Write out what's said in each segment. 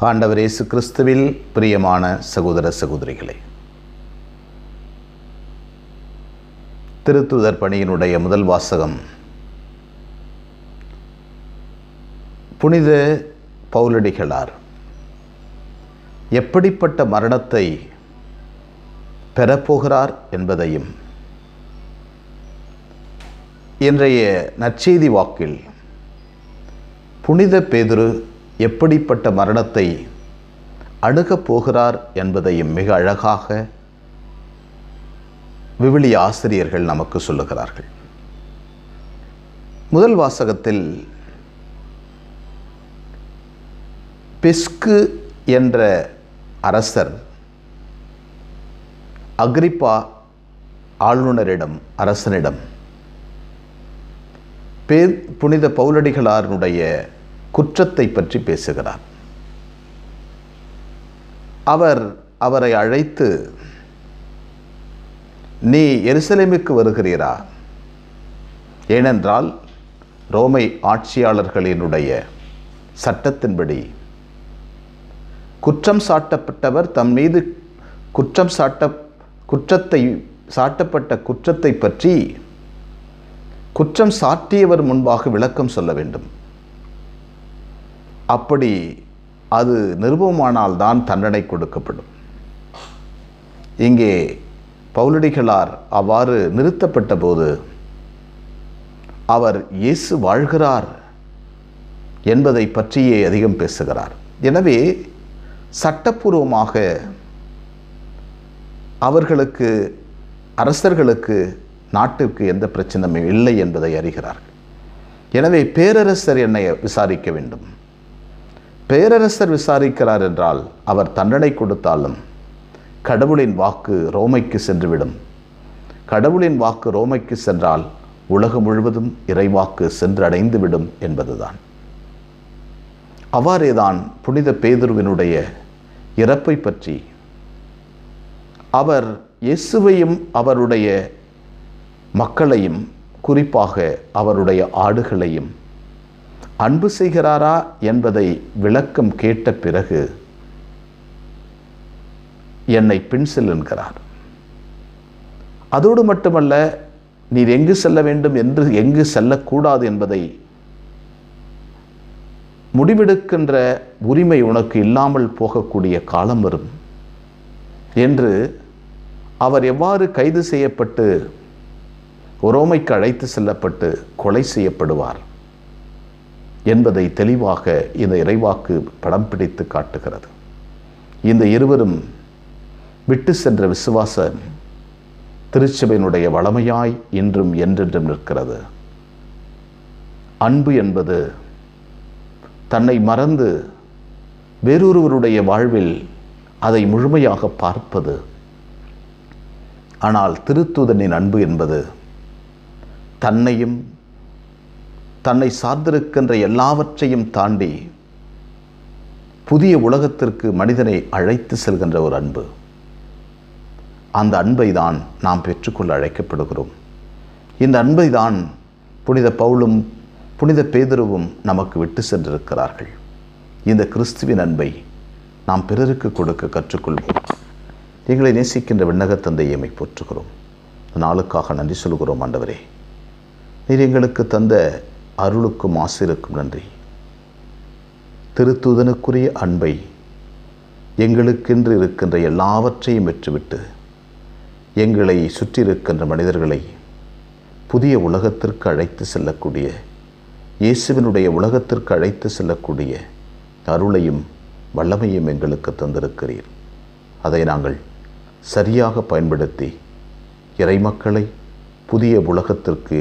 ஆண்டவர் இயேசு கிறிஸ்துவில் பிரியமான சகோதர சகோதரிகளே, திருத்தூதர் பணியினுடைய முதல் வாசகம் புனித பவுலடிகளார் எப்படிப்பட்ட மரணத்தை பெறப்போகிறார் என்பதையும் இன்றைய நற்செய்தி வாக்கில் புனித பேதுரு எப்படிப்பட்ட மரணத்தை அணுகப் போகிறார் என்பதையும் மிக அழகாக விவிலிய ஆசிரியர்கள் நமக்கு சொல்லுகிறார்கள். முதல் வாசகத்தில் பெஸ்கு என்ற அரசர் அக்ரிப்பா ஆளுநரிடம், அரசனிடம் புனித பவுலடிகளாருடைய குற்றத்தை பற்றி பேசுகிறார். அவரை அழைத்து, நீ எருசலேமுக்கு வருகிறீரா? ஏனென்றால் ரோமை ஆட்சியாளர்களினுடைய சட்டத்தின்படி குற்றம் சாட்டப்பட்டவர் தம் மீது சாட்டப்பட்ட குற்றத்தை பற்றி குற்றம் சாட்டியவர் முன்பாக விளக்கம் சொல்ல வேண்டும். அப்படி அது நிரூபமானால் தான் தண்டனை கொடுக்கப்படும். இங்கே பவுலடிகளார் அவ்வாறு நிறுத்தப்பட்ட போது அவர் இயேசு வாழ்கிறார் என்பதை பற்றியே அதிகம் பேசுகிறார். எனவே சட்டப்பூர்வமாக அவர்களுக்கு, அரசர்களுக்கு, நாட்டிற்கு எந்த பிரச்சனையும் இல்லை என்பதை அறிகிறார்கள். எனவே பேரரசர் என்னை விசாரிக்க வேண்டும். பேரரசர் விசாரிக்கிறார் என்றால் அவர் தண்டனை கொடுத்தாலும் கடவுளின் வாக்கு ரோமைக்கு சென்றுவிடும். கடவுளின் வாக்கு ரோமைக்கு சென்றால் உலகம் முழுவதும் இறைவாக்கு சென்றடைந்துவிடும் என்பதுதான். அவ்வாறேதான் புனித பேதுருவினுடைய இறப்பை பற்றி அவர் இயேசுவையும் அவருடைய மக்களையும், குறிப்பாக அவருடைய ஆடுகளையும் அன்பு செய்கிறாரா என்பதை விளக்கம் கேட்ட பிறகு என்னை பின் செல் என்கிறார். அதோடு மட்டுமல்ல, நீர் எங்கு செல்ல வேண்டும் என்று, எங்கு செல்லக்கூடாது என்பதை முடிவெடுக்கின்ற உரிமை உனக்கு இல்லாமல் போகக்கூடிய காலம் வரும் என்று அவர் எவ்வாறு கைது செய்யப்பட்டு ரோமைக்கு அழைத்து செல்லப்பட்டு கொலை செய்யப்படுவார் என்பதை தெளிவாக இந்த இறைவாக்கு படம் பிடித்து காட்டுகிறது. இந்த இருவரும் விட்டு சென்ற விசுவாசம் திருச்சபையினுடைய வளமையாய் இன்றும் என்றென்றும் நிற்கிறது. அன்பு என்பது தன்னை மறந்து வேறொருவருடைய வாழ்வில் அதை முழுமையாக பார்ப்பது. ஆனால் திருத்தூதனின் அன்பு என்பது தன்னையும் தன்னை சார்ந்திருக்கின்ற எல்லாவற்றையும் தாண்டி புதிய உலகத்திற்கு மனிதனை அழைத்து செல்கின்ற ஒரு அன்பு. அந்த அன்பை தான் நாம் பெற்றுக்கொள்ள அழைக்கப்படுகிறோம். இந்த அன்பை தான் புனித பவுலும் புனித பேதுருவும் நமக்கு விட்டு சென்றிருக்கிறார்கள். இந்த கிறிஸ்துவின் அன்பை நாம் பிறருக்கு கொடுக்க கற்றுக்கொள்வோம். எங்களை நேசிக்கின்ற விண்ணக தந்தையை எம்மை போற்றுகிறோம். நாளுக்காக நன்றி சொல்கிறோம். ஆண்டவரே, நீர் எங்களுக்கு தந்த அருளுக்கும் ஆசிருக்கும் நன்றி. திருத்தூதனுக்குரிய அன்பை, எங்களுக்கென்று இருக்கின்ற எல்லாவற்றையும் பெற்றுவிட்டு எங்களை சுற்றியிருக்கின்ற மனிதர்களை புதிய உலகத்திற்கு அழைத்து செல்லக்கூடிய, இயேசுவினுடைய உலகத்திற்கு அழைத்து செல்லக்கூடிய அருளையும் வல்லமையும் எங்களுக்கு தந்திருக்கிறீர். அதை நாங்கள் சரியாக பயன்படுத்தி இறைமக்களை புதிய உலகத்திற்கு,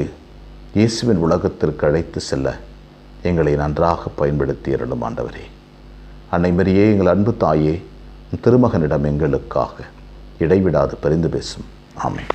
இயேசுவின் உலகத்திற்கு அழைத்து செல்ல எங்களை நன்றாக பயன்படுத்தி அருளும் ஆண்டவரே. அன்னை மரியே, எங்கள் அன்பு தாயே, திருமகனிடம் எங்களுக்காக இடைவிடாது பரிந்து பேசும். ஆமென்.